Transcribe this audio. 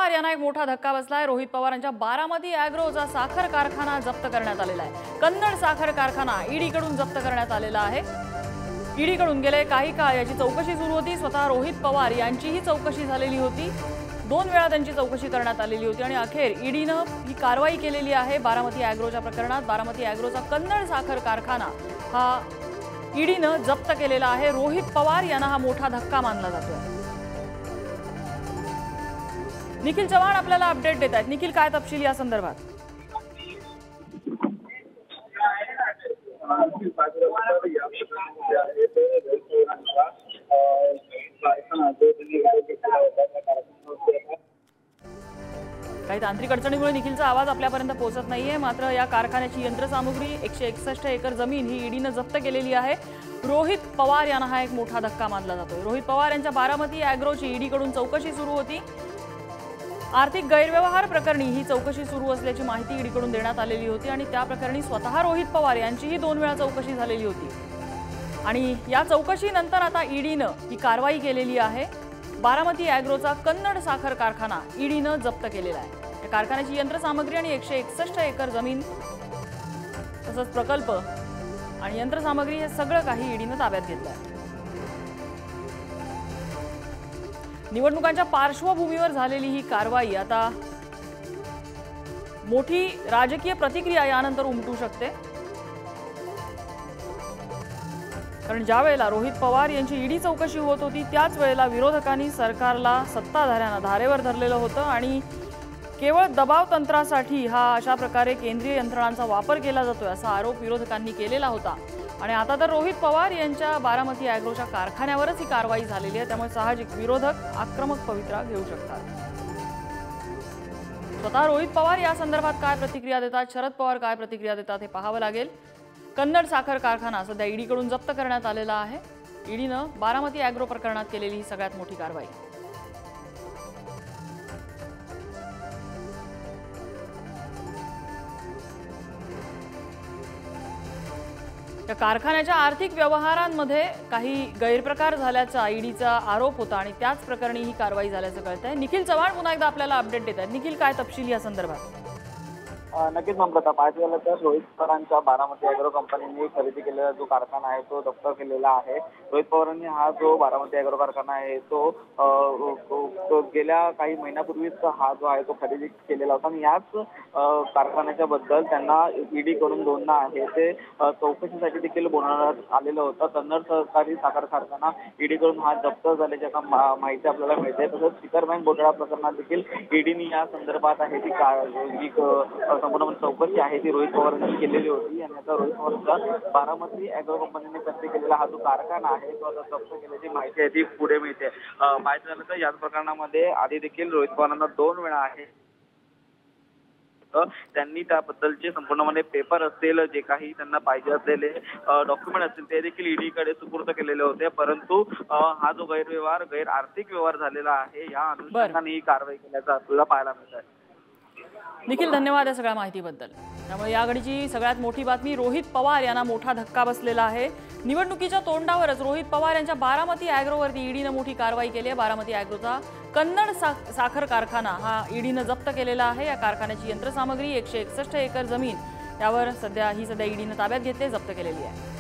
पवार यांना एक मोठा धक्का बसलाय। रोहित पवारांच्या बारामती ॲग्रोचा साखर कारखाना जप्त करण्यात आलेला आहे। कन्नड साखर कारखाना ईडीकडून जप्त करण्यात आलेला आहे। ईडीकडून गेले काही काळ याची चौकशी सुरू होती। स्वतः रोहित पवार यांचीही चौकशी झालेली होती। 2 वेळा त्यांची चौकशी करण्यात आलेली होती आणि अखेर ईडीनं ही कारवाई केलेली आहे। बारामती ॲग्रोच्या प्रकरणात बारामती ॲग्रोचा कन्नड साखर कारखाना हा ईडीनं जप्त केलेला आहे। रोहित पवार यांना हा मोठा धक्का मानला जातोय। निखिल चव्हाण आपल्याला अपडेट देत आहेत। निखिल, काय तपशील या संदर्भात? काही तांत्रिक अडचणीमुळे निखिलचा आवाज आपल्यापर्यंत पोहोचत नाहीये। मात्र या कारखान्याची यंत्रसामुग्री 161 एकर जमीन ही ईडीनं जप्त केलेली आहे। रोहित पवार यांना हा एक मोठा धक्का मानला जातोय। रोहित पवार यांच्या बारामती ॲग्रोची ईडीकडून चौकशी सुरू होती। आर्थिक गैरव्यवहार प्रकरणी ही चौकशी सुरू असल्याची माहिती ईडीकडून देण्यात आलेली होती आणि त्या प्रकरणी स्वतः रोहित पवार यांचीही 2 वेळा चौकशी झालेली होती आणि या चौकशीनंतर आता ईडीनं ही कारवाई केलेली आहे। बारामती ॲग्रोचा कन्नड साखर कारखाना ईडीनं जप्त केलेला आहे। या कारखान्याची यंत्रसामग्री आणि 161 एकर जमीन तसंच प्रकल्प आणि यंत्रसामग्री हे सगळं काही ईडीनं ताब्यात घेतलं आहे। निवडणुकांच्या पार्श्वभूमीवर झालेली ही कारवाई आता मोठी राजकीय प्रतिक्रिया यानंतर उमटू शकते। कारण ज्या वेळेला रोहित पवार यांची ईडी चौकशी होत होती त्याच वेळेला विरोधकांनी सरकारला सत्ताधाऱ्यांना धारेवर धरलेलं होतं आणि केवळ दबाव तंत्रासाठी हा अशा प्रकारे केंद्रीय यंत्रणांचा वापर केला जातोय असा आरोप विरोधकांनी केलेला होता। आणि आता तर रोहित पवार यांच्या बारामती ॲग्रोच्या कारखान्यावरच ही कारवाई झालेली आहे। त्यामुळे साहजिक विरोधक आक्रमक पवित्रा घेऊ शकतात। स्वतः रोहित पवार या संदर्भात काय प्रतिक्रिया देतात, शरद पवार काय प्रतिक्रिया देतात हे पाहावं लागेल। कन्नड साखर कारखाना सध्या ईडीकडून जप्त करण्यात आलेला आहे। ईडीनं बारामती ॲग्रो प्रकरणात केलेली ही सगळ्यात मोठी कारवाई। या कारखान्याच्या आर्थिक व्यवहारांमध्ये काही गैरप्रकार झाल्याचा ईडीचा आरोप होता आणि त्याच प्रकरणी ही कारवाई झाल्याचं कळतंय। निखिल चव्हाण पुन्हा एकदा आपल्याला अपडेट देत आहेत। निखिल, काय तपशील या संदर्भात? नक्कीच ममता, पाहायचं झालं तर रोहित पवारांच्या बारामती ॲग्रो कंपनीने खरेदी केलेला जो कारखाना आहे तो जप्त केलेला आहे। रोहित पवारांनी हा जो बारामती ॲग्रो कारखाना आहे तो गेल्या काही महिन्यापूर्वीच हा जो आहे तो खरेदी केलेला होता आणि याच कारखान्याच्या बद्दल त्यांना ईडीकडून 2दा आहे ते चौकशीसाठी देखील बोलावण्यात आलेलं होतं। कन्नड सहकारी साखर कारखाना ईडीकडून हा जप्त झाल्याची माहिती आपल्याला मिळते। तसंच शिखर बँक घोटाळा प्रकरणात देखील ईडीने या संदर्भात आहे ती संपूर्ण चौकशी आहे ती रोहित पवारांनी केलेली होती आणि आता रोहित पवारांचा बारामती ॲग्रो कंपनीने खरेदी केलेला हा जो कारखाना आहे तो आता जप्त केल्याची माहिती आहे ती पुढे मिळते। माहिती झालं तर याच प्रकरणामध्ये आधी देखील रोहित पवारांना 2 वेळा आहे त्यांनी त्याबद्दलचे संपूर्णपणे पेपर असतील, जे काही त्यांना पाहिजे असलेले डॉक्युमेंट असतील ते देखील ईडीकडे सुपूर्द केलेले होते। परंतु हा जो गैर आर्थिक व्यवहार झालेला आहे या अनुषंगाने ही कारवाई केल्याचं आपल्याला पाहायला मिळत आहे। निखिल, धन्यवाद या सगळ्या माहितीबद्दल। त्यामुळे या घडीची सगळ्यात मोठी बातमी, रोहित पवार यांना मोठा धक्का बसलेला आहे। निवडणुकीच्या तोंडावरच रोहित पवार यांच्या बारामती ॲग्रोवरती ईडीनं मोठी कारवाई केली आहे। बारामती ॲग्रोचा कन्नड साखर कारखाना हा ईडीनं जप्त केलेला आहे। या कारखान्याची यंत्रसामग्री 161 एकर जमीन यावर सध्या ईडीनं ताब्यात घेतली, जप्त केलेली आहे।